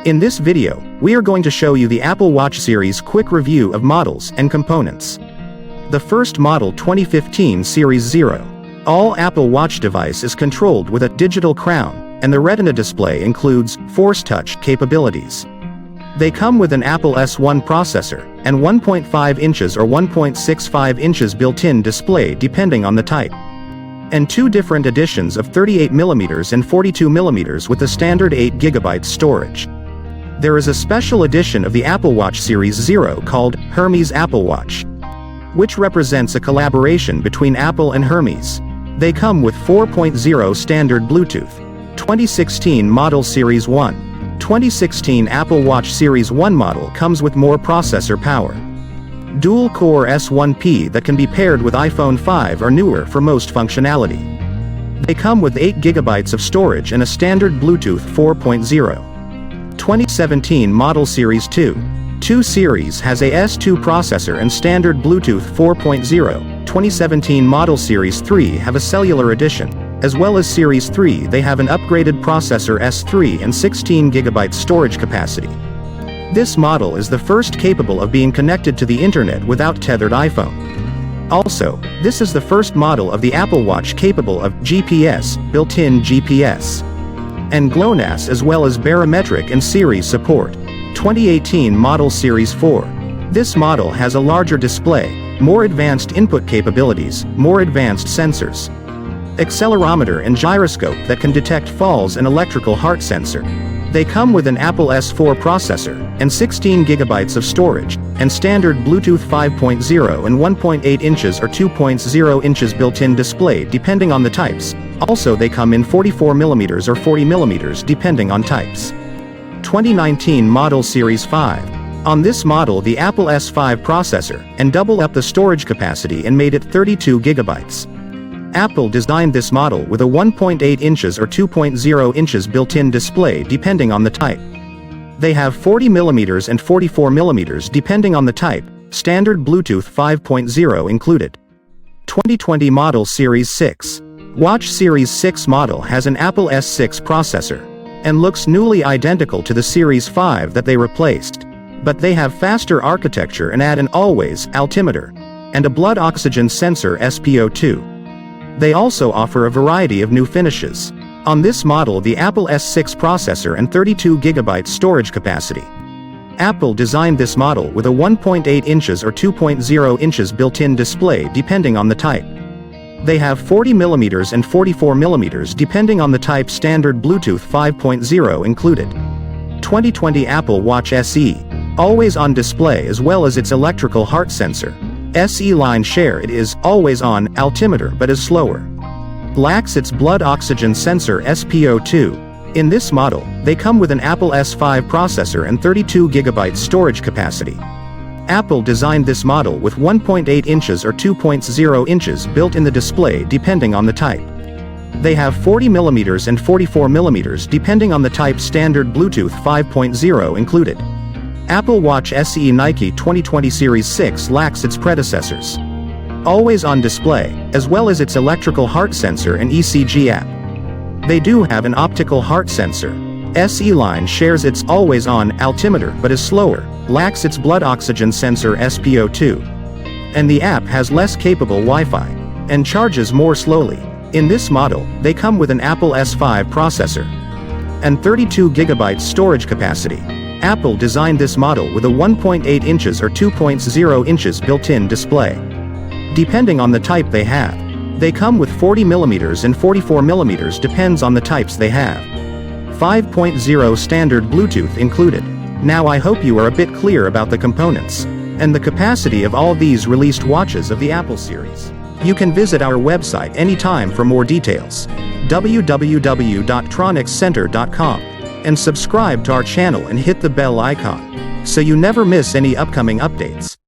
In this video, we are going to show you the Apple Watch series quick review of models and components. The first model 2015 Series 0. All Apple Watch device is controlled with a digital crown, and the Retina display includes Force Touch capabilities. They come with an Apple S1 processor, and 1.5 inches or 1.65 inches built-in display depending on the type. And two different editions of 38mm and 42mm with a standard 8GB storage. There is a special edition of the Apple Watch Series 0 called Hermès Apple Watch, which represents a collaboration between Apple and Hermès. They come with 4.0 standard Bluetooth. 2016 model Series 1. 2016 Apple Watch Series 1 model comes with more processor power. Dual-core S1P that can be paired with iPhone 5 or newer for most functionality. They come with 8GB of storage and a standard Bluetooth 4.0. 2017 model Series 2. 2 series has a S2 processor and standard Bluetooth 4.0. 2017 model Series 3 have a cellular edition. As well as Series 3 they have an upgraded processor S3 and 16GB storage capacity. This model is the first capable of being connected to the internet without tethered iPhone. Also, this is the first model of the Apple Watch capable of GPS, built-in GPS, and GLONASS as well as barometric and Siri support. 2018 model Series 4. This model has a larger display, more advanced input capabilities, more advanced sensors, accelerometer and gyroscope that can detect falls and electrical heart sensor. They come with an Apple S4 processor, and 16GB of storage, and standard Bluetooth 5.0 and 1.8 inches or 2.0 inches built-in display depending on the types. Also they come in 44mm or 40mm depending on types. 2019 model Series 5. On this model the Apple S5 processor, and double up the storage capacity and made it 32GB. Apple designed this model with a 1.8 inches or 2.0 inches built-in display depending on the type. They have 40mm and 44mm depending on the type, standard Bluetooth 5.0 included. 2020 model Series 6. Watch Series 6 model has an Apple S6 processor, and looks newly identical to the Series 5 that they replaced. But they have faster architecture and add an always altimeter, and a blood oxygen sensor SpO2. They also offer a variety of new finishes. On this model the Apple S6 processor and 32GB storage capacity. Apple designed this model with a 1.8 inches or 2.0 inches built-in display depending on the type. They have 40mm and 44mm depending on the type, standard Bluetooth 5.0 included. 2020 Apple Watch SE. Always on display as well as its electrical heart sensor. SE line share it is always on altimeter but is slower. Lacks its blood oxygen sensor SpO2. In this model, they come with an Apple S5 processor and 32GB storage capacity. Apple designed this model with 1.8 inches or 2.0 inches built in the display depending on the type. They have 40mm and 44mm depending on the type, standard Bluetooth 5.0 included. Apple Watch SE Nike 2020 Series 6 lacks its predecessors. Always on display, as well as its electrical heart sensor and ECG app. They do have an optical heart sensor. SE line shares its always on altimeter but is slower, lacks its blood oxygen sensor SpO2. And the app has less capable Wi-Fi, and charges more slowly. In this model, they come with an Apple S5 processor, and 32GB storage capacity. Apple designed this model with a 1.8 inches or 2.0 inches built-in display. Depending on the type they have. They come with 40mm and 44mm depends on the types they have. 5.0 standard Bluetooth included. Now I hope you are a bit clear about the components, and the capacity of all these released watches of the Apple series. You can visit our website anytime for more details. www.tronicscenter.com. And subscribe to our channel and hit the bell icon, so you never miss any upcoming updates.